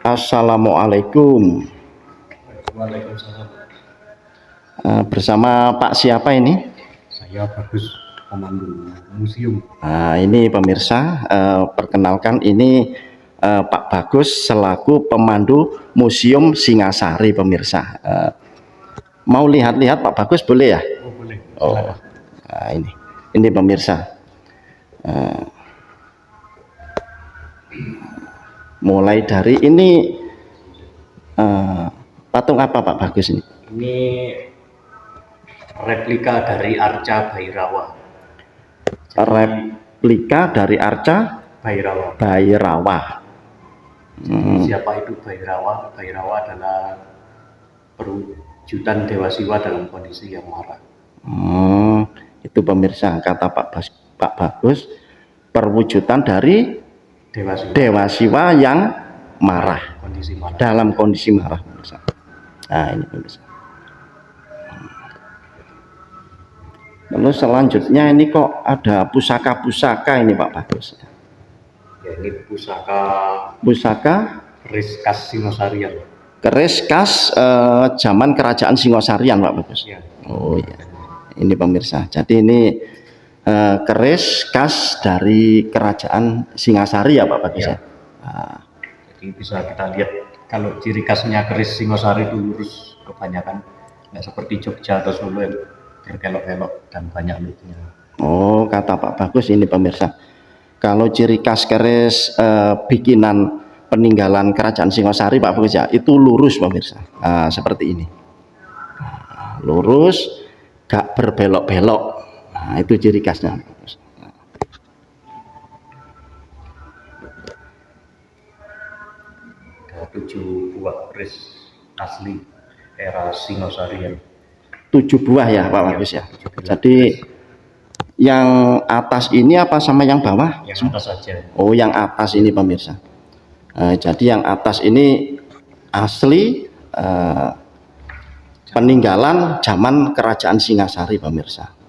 Assalamualaikum. Waalaikumsalam. Bersama Pak siapa ini? Saya Bagus, pemandu museum. Ini pemirsa, perkenalkan ini Pak Bagus selaku pemandu Museum Singasari pemirsa. Mau lihat-lihat Pak Bagus boleh ya? Oh boleh. Oh, ini pemirsa. Mulai dari ini patung apa Pak Bagus ini? Ini replika dari Arca Bhairawa. Replika dari Arca Bhairawa. Siapa itu Bhairawa? Bhairawa adalah perwujudan Dewa Siwa dalam kondisi yang marah. Itu pemirsa kata Pak Bagus, perwujudan dari Dewa Siwa yang marah, dalam kondisi marah pemirsa. Nah ini pemirsa. Lalu selanjutnya ini kok ada pusaka-pusaka ini Pak Bagus. Ya, ini pusaka keris khas Singosarian. Keris khas zaman kerajaan Singosarian Pak Bagus. Ya. Oh iya. Ini pemirsa. Jadi ini keris khas dari kerajaan Singasari ya Pak Bagus ya. Jadi bisa kita lihat kalau ciri khasnya keris Singosari itu lurus kebanyakan, nggak seperti Jogja atau Solo yang berkelok-kelok dan banyak lutnya. Oh kata Pak Bagus ini pemirsa, kalau ciri khas keris bikinan peninggalan kerajaan Singosari Pak Bagus ya, itu lurus pemirsa. Seperti ini, lurus, gak berbelok-belok. Nah itu ciri khasnya. Ada 7 buah keris asli era Singosarian. 7 buah ya Pak Bagus ya. Jadi yang atas ini apa sama yang bawah? Yang atas saja. Oh yang atas ini pemirsa. Jadi yang atas ini asli peninggalan zaman kerajaan Singasari pemirsa.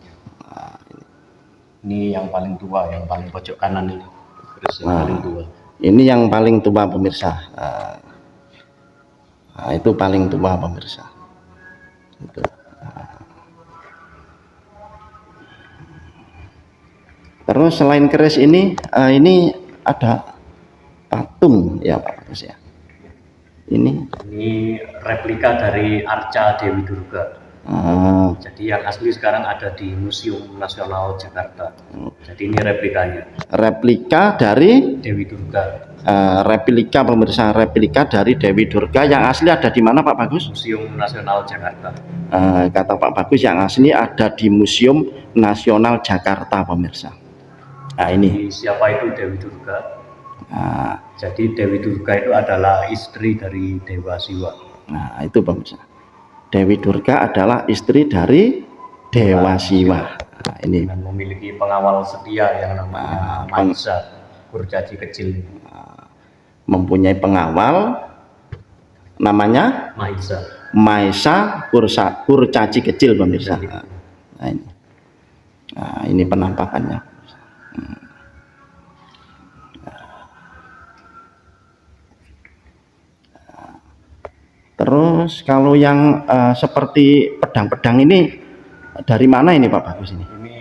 Ini yang paling tua, yang paling pojok kanan ini. Paling tua. Ini yang paling tua pemirsa. Itu paling tua pemirsa. Itu. Terus selain keris ini ada patung ya Pak Bagus ya. Ini replika dari Arca Dewi Durga. Jadi yang asli sekarang ada di Museum Nasional Jakarta. Jadi ini replikanya. Replika dari Dewi Durga. Replika pemirsa, replika dari Dewi Durga. Yang asli ada di mana Pak Bagus? Museum Nasional Jakarta. Kata Pak Bagus yang asli ada di Museum Nasional Jakarta pemirsa. Nah ini. Siapa itu Dewi Durga? Jadi Dewi Durga itu adalah istri dari Dewa Siwa. Nah itu pemirsa. Dewi Durga adalah istri dari Dewa Siwa. Nah, ini. Dan memiliki pengawal setia yang namanya Maisa, kurcaci kecil. Mempunyai pengawal namanya Maisa kurcaci kecil pemirsa. Nah ini penampakannya. Terus kalau yang seperti pedang-pedang ini dari mana ini Pak Bagus ini? Ini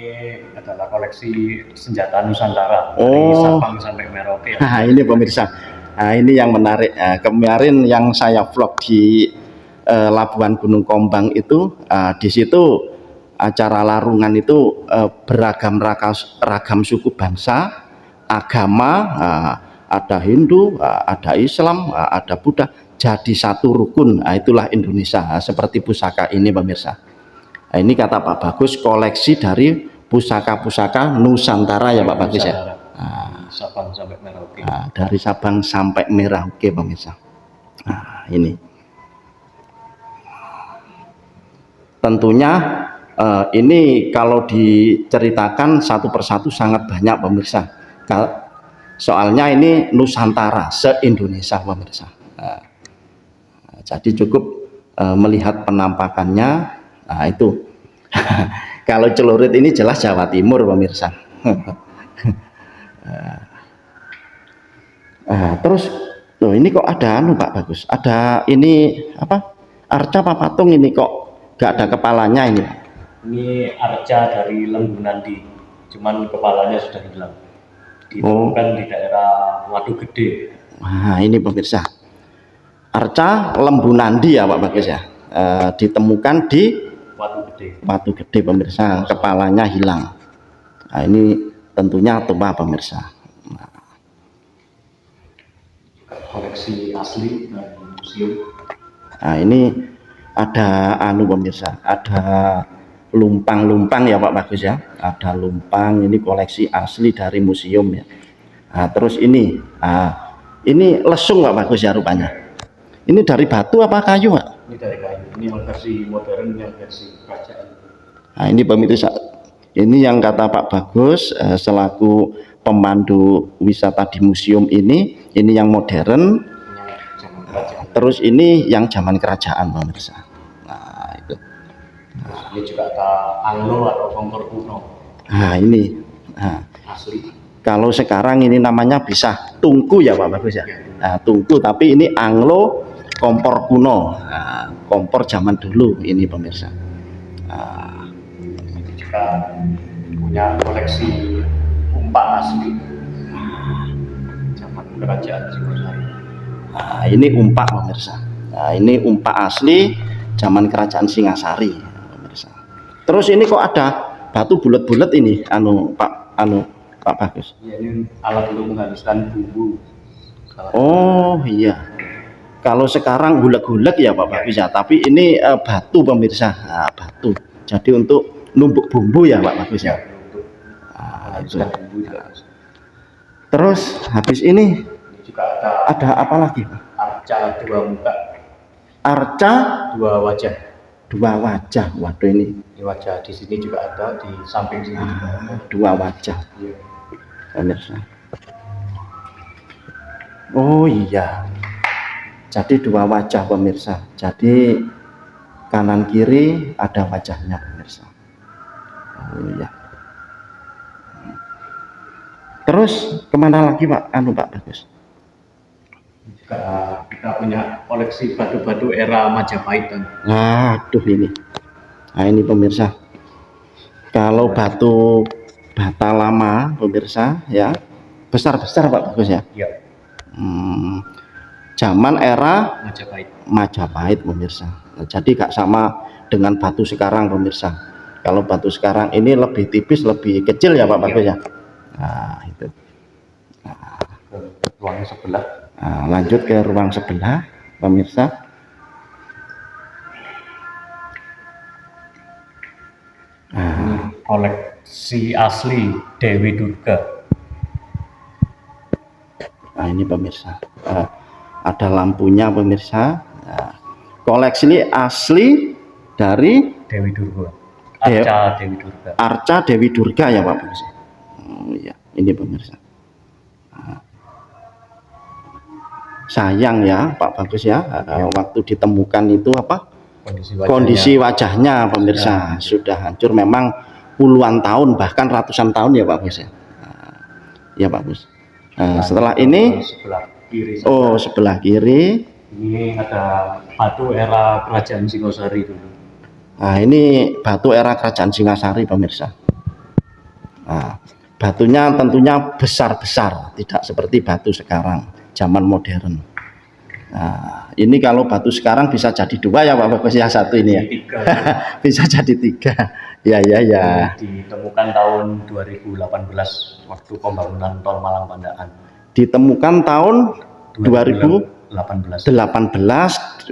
adalah koleksi senjata Nusantara dari Sabang sampai Merauke. Nah ini pemirsa, ini yang menarik. Kemarin yang saya vlog di Labuan Gunung Kombang itu, di situ acara larungan itu beragam suku bangsa, agama, ada Hindu, ada Islam, ada Buddha, jadi satu rukun. Itulah Indonesia. Seperti pusaka ini pemirsa. Ini kata Pak Bagus koleksi dari pusaka-pusaka Nusantara ya Pak Bagus ya. Sabang sampai Merauke. Dari Sabang sampai Merauke pemirsa. Ini tentunya ini kalau diceritakan satu persatu sangat banyak pemirsa. Soalnya ini Nusantara se-Indonesia pemirsa. Jadi cukup melihat penampakannya. Nah itu kalau celurit ini jelas Jawa Timur pemirsa. Terus Loh, ini kok ada anu Pak Bagus, ada ini apa, arca apa patung ini kok gak ada kepalanya ini? Ini arca dari Lembu Nandi, cuman kepalanya sudah hilang. Oh, Ditemukan di daerah Watu Gede. nah ini pemirsa, arca Lembu Nandi ya Pak Bagus ya. Ditemukan di Watu Gede. Watu Gede pemirsa, kepalanya hilang. Nah, ini tentunya tua pemirsa. Koleksi asli dari museum. Nah, ini ada anu pemirsa, ada lumpang-lumpang ya Pak Bagus ya. Ada lumpang, ini koleksi asli dari museum ya. Nah, terus ini lesung Pak Bagus ya rupanya. Ini dari batu apa kayu Pak? Ini dari kayu. Ini yang versi modern, yang versi kerajaan. Nah, ini pemirsa, ini yang kata Pak Bagus selaku pemandu wisata di museum ini yang modern. Zaman kerajaan. Terus ini yang zaman kerajaan pemirsa. Nah itu. Terus ini juga ada anglo atau kompor kuno. Nah ini. Nah, Asli. kalau sekarang ini namanya bisa tungku ya Pak Bagus ya. Nah, tungku, tapi ini anglo kompor kuno. Nah, kompor zaman dulu ini pemirsa. Nah, Itu juga punya koleksi umpak asli zaman kerajaan Singosari. nah, ini umpak pemirsa. Nah, ini umpak asli zaman kerajaan Singasari pemirsa. Terus ini kok ada batu bulat-bulat ini Pak Bagus. Ya, ini alat untuk menghaluskan bumbu. Oh iya, kalau sekarang gulek-gulek ya Pak Bagus ya, tapi ini batu pemirsa. Nah, batu, jadi untuk numbuk bumbu ya Pak Bagus ya. Untuk Nah, itu. menghaluskan bumbu juga. Terus habis ini Ini juga ada ada apa lagi Pak? arca dua muka, Arca dua wajah. dua wajah. Waduh, ini Ini wajah di sini juga ada, di samping sini juga ada. dua wajah Iya. pemirsa. Oh iya, jadi dua wajah pemirsa. Jadi kanan kiri ada wajahnya pemirsa. Oh iya. Terus kemana lagi Pak? Pak Bagus. Juga kita punya koleksi batu-batu era Majapahit. Aduh ini. Nah ini pemirsa. Kalau batu bata lama pemirsa ya, besar-besar Pak Bagus ya. Iya, Zaman era Majapahit. Majapahit pemirsa. Nah, jadi gak sama dengan batu sekarang pemirsa. Kalau batu sekarang ini lebih tipis, lebih kecil ya Pak Bagus ya. Nah itu. Ruang sebelah. Nah, lanjut ke ruang sebelah pemirsa. Ini koleksi asli Dewi Durga. Nah ini pemirsa, ada lampunya pemirsa. Nah, koleksi ini asli dari Dewi Durga. Arca Dewi Durga. Arca Dewi Durga ya Pak Bagus. Oh iya, ini pemirsa. Nah, sayang ya Pak Bagus ya, waktu ditemukan itu apa? Kondisi wajahnya pemirsa sudah hancur, memang puluhan tahun bahkan ratusan tahun ya Pak Bagus ya. Nah, ya Pak Bagus. Nah, setelah ini sebelah kiri. sebelah kiri. Ini ada batu era kerajaan Singosari dulu. Nah, ini batu era kerajaan Singasari pemirsa. Nah, batunya tentunya besar-besar, tidak seperti batu sekarang zaman modern. Nah, ini kalau batu sekarang bisa jadi dua ya Pak Bagus ya, satu ini ya. Tiga. Bisa jadi tiga. Ya. Ditemukan tahun 2018 waktu pembangunan Tol Malang Pandaan. Ditemukan tahun 2018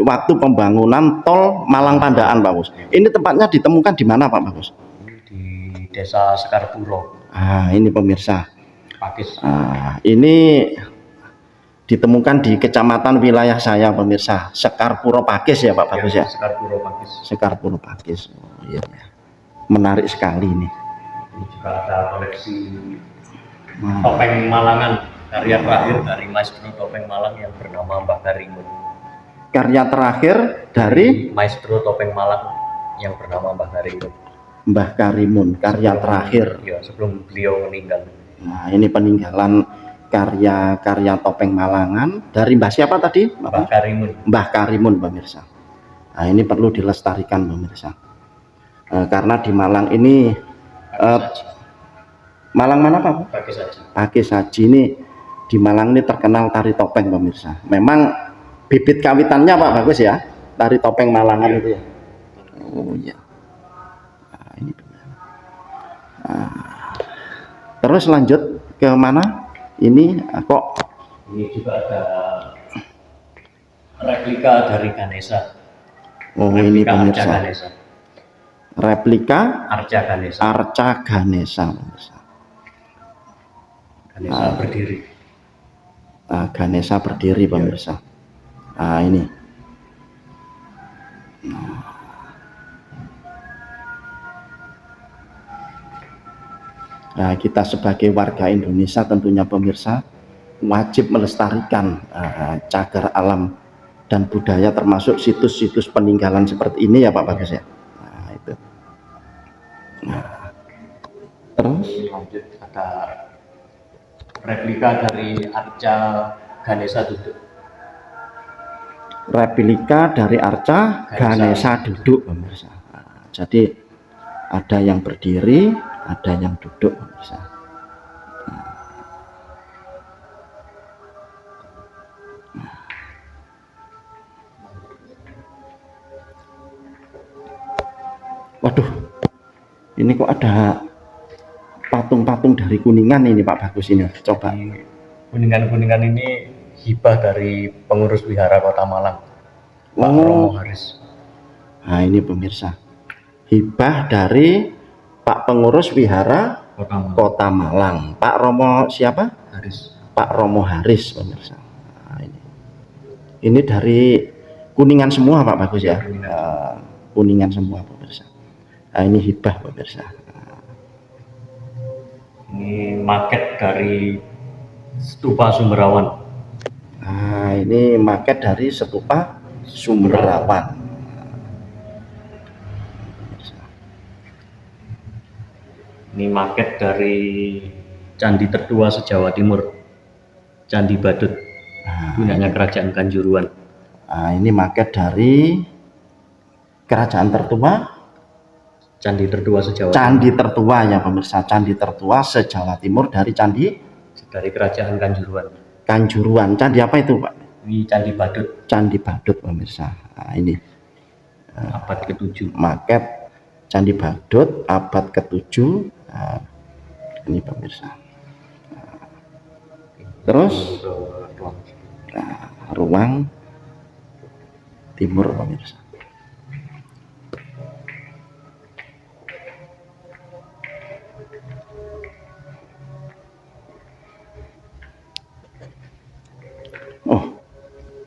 waktu pembangunan Tol Malang Pandaan Pak Bagus. Ini tempatnya ditemukan di mana Pak Bagus? Di Desa Sekarpuro. Ah, ini pemirsa. Pakis. Ini ditemukan di kecamatan wilayah saya pemirsa, Sekarpuro Pakis ya Pak Bagus ya. Sekarpuro Pakis. Sekarpuro Pakis. Oh iya. Menarik sekali ini. Ini juga ada koleksi topeng Malangan, karya terakhir dari Maestro Topeng Malang yang bernama Mbah Karimun. Karya terakhir dari Maestro Topeng Malang yang bernama Mbah Karimun. Mbah Karimun, karya terakhir. Ya, sebelum beliau meninggal. Nah, ini peninggalan karya-karya topeng Malangan dari Mbah siapa tadi? Mbah Karimun. Mbah Karimun pemirsa. Nah, ini perlu dilestarikan pemirsa. Karena di Malang ini Malang mana Pak? Pakis Haji ini di Malang ini terkenal tari topeng pemirsa. Memang bibit kawitannya Pak bagus ya, tari topeng Malangan itu ya. Oh iya. Nah, ini terus lanjut ke mana? Ini kok ini juga ada replika dari Ganesha. Oh replika ini pemirsa. Replika Arca Ganesha. Arca Ganesha pemirsa. Ganesha berdiri. Ganesha berdiri pemirsa. Ini. Nah, kita sebagai warga Indonesia tentunya pemirsa wajib melestarikan cagar alam dan budaya termasuk situs-situs peninggalan seperti ini ya Pak Bagus ya. Nah, itu. Nah, terus lanjut ada replika dari Arca Ganesha duduk. Replika dari Arca Ganesha duduk pemirsa. Nah, jadi ada yang berdiri, ada yang duduk pemirsa. Waduh, ini kok ada patung-patung dari Kuningan ini Pak Bagus ini. Coba. Kuningan ini hibah dari pengurus wihara Kota Malang, Pak Romo Haris. Nah ini pemirsa, hibah dari Pak pengurus wihara Kota Malang. Pak Romo siapa? Haris. Pak Romo Haris pemirsa. Nah, ini dari Kuningan semua Pak Bagus ya. Kuningan semua pemirsa. Nah, ini hibah pemirsa. Ini maket dari Stupa Sumberawan. Nah, ini maket dari Stupa Sumberawan. Ini maket dari Candi tertua se-Jawa Timur, Candi Badut, punyanya Kerajaan Kanjuruhan. Nah, ini maket dari kerajaan tertua, Candi tertua se-Jawa Candi tertua ya pemirsa, Candi tertua se-Jawa Timur dari Kerajaan Kanjuruhan. Kanjuruhan, candi apa itu Pak? Ini Candi Badut. Candi Badut pemirsa. Nah, ini abad ke-7. Maket Candi Badut abad ke-7. Nah, ini pemirsa. Terus ruang timur pemirsa. Oh,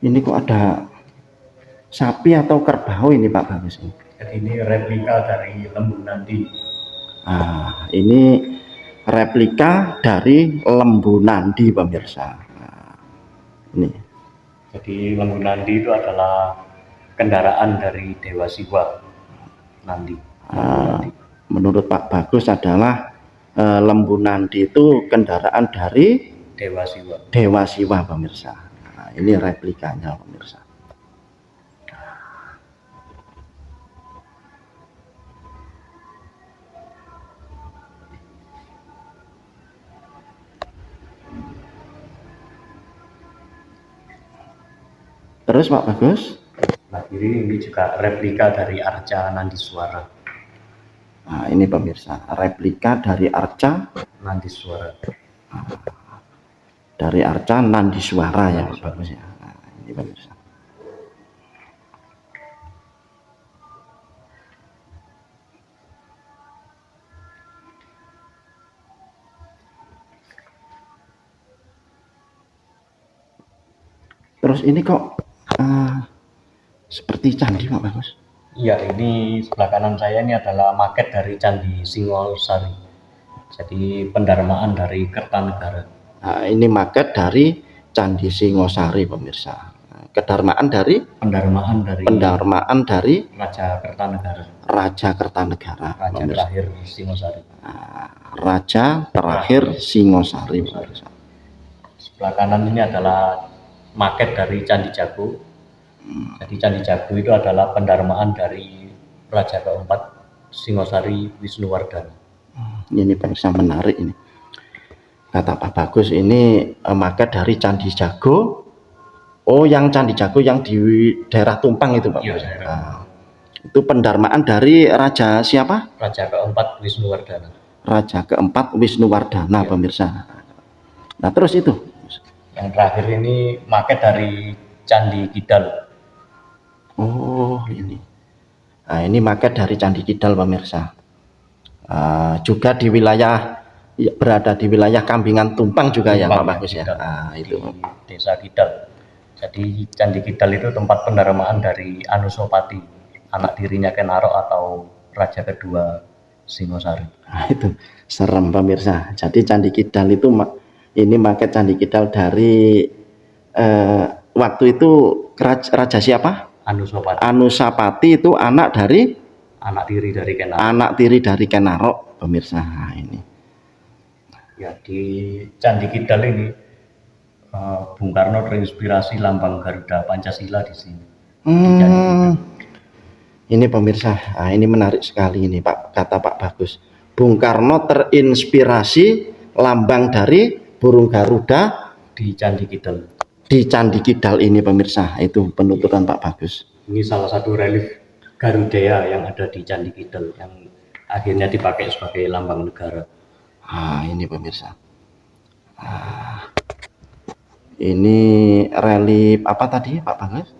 ini kok ada sapi atau kerbau ini Pak Bagus ini? Jadi ini replika dari Lembu Nandi. Ini replika dari Lembu Nandi pemirsa. Ini. Jadi Lembu Nandi itu adalah kendaraan dari Dewa Siwa Nandi. Menurut Pak Bagus adalah Lembu Nandi itu kendaraan dari Dewa Siwa. Dewa Siwa pemirsa. Nah, ini replikanya pemirsa. Terus Pak Bagus? Nah, ini juga replika dari Arca Nandiswara. Nah, ini pemirsa, replika dari Arca Nandiswara. Dari Arca Nandiswara ya Pak Bagus ya. Nah, ini pemirsa. Terus ini kok seperti candi Pak Bagus? Iya, ini sebelah kanan saya ini adalah maket dari Candi Singosari. Jadi pendarmaan dari Kertanegara. Nah, ini maket dari Candi Singosari pemirsa. Pendarmaan dari Raja Kertanegara. Raja Kertanegara. Raja terakhir Singosari. Raja terakhir Singosari pemirsa. Sebelah kanan ini adalah maket dari Candi Jago. Jadi Candi Jago itu adalah pendarmaan dari Raja keempat Singosari Wisnuwardana. Ini pemirsa menarik ini. Kata Pak Bagus ini maket dari Candi Jago. Oh, yang Candi Jago yang di daerah Tumpang itu Pak. Iya, itu pendarmaan dari Raja siapa? Raja keempat Wisnuwardana. Raja keempat Wisnuwardana, pemirsa. Nah terus itu. Yang terakhir ini maket dari Candi Kidal. Oh ini. Nah ini maket dari Candi Kidal, pemirsa. Juga di wilayah berada di wilayah Kambingan Tumpang juga ya Pak Bagus ya. Itu di Desa Kidal. Jadi Candi Kidal itu tempat pendarmaan dari Anusapati, anak tirinya Kenaro atau raja kedua Singosari. Nah, itu serem pemirsa. Jadi Candi Kidal itu ini maket Candi Kidal dari waktu itu raja siapa? Anusapati. Anusapati itu anak tiri dari Kenaro. Anak tiri dari Kenaro, pemirsa. Nah, ini. Ya, di Candi Kidal ini Bung Karno terinspirasi lambang Garuda Pancasila di sini. Ini pemirsa, ini menarik sekali ini Pak, kata Pak Bagus. Bung Karno terinspirasi lambang dari burung Garuda di Candi Kidal. Di Candi Kidal ini pemirsa, itu penuturan Pak Bagus. Ini salah satu relief Garudea yang ada di Candi Kidal yang akhirnya dipakai sebagai lambang negara. Ini pemirsa. Ini relief apa tadi Pak Bagus?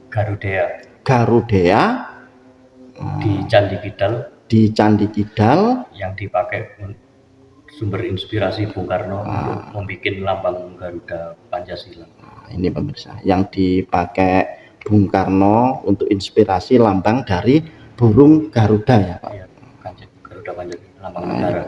Garudea di Candi Kidal. Di Candi Kidal yang dipakai sumber inspirasi Bung Karno untuk membuat lambang Garuda Pancasila. Ini pemirsa, yang dipakai Bung Karno untuk inspirasi lambang dari burung Garuda ya Pak. Iya, Garuda Pancasila, lambang negara.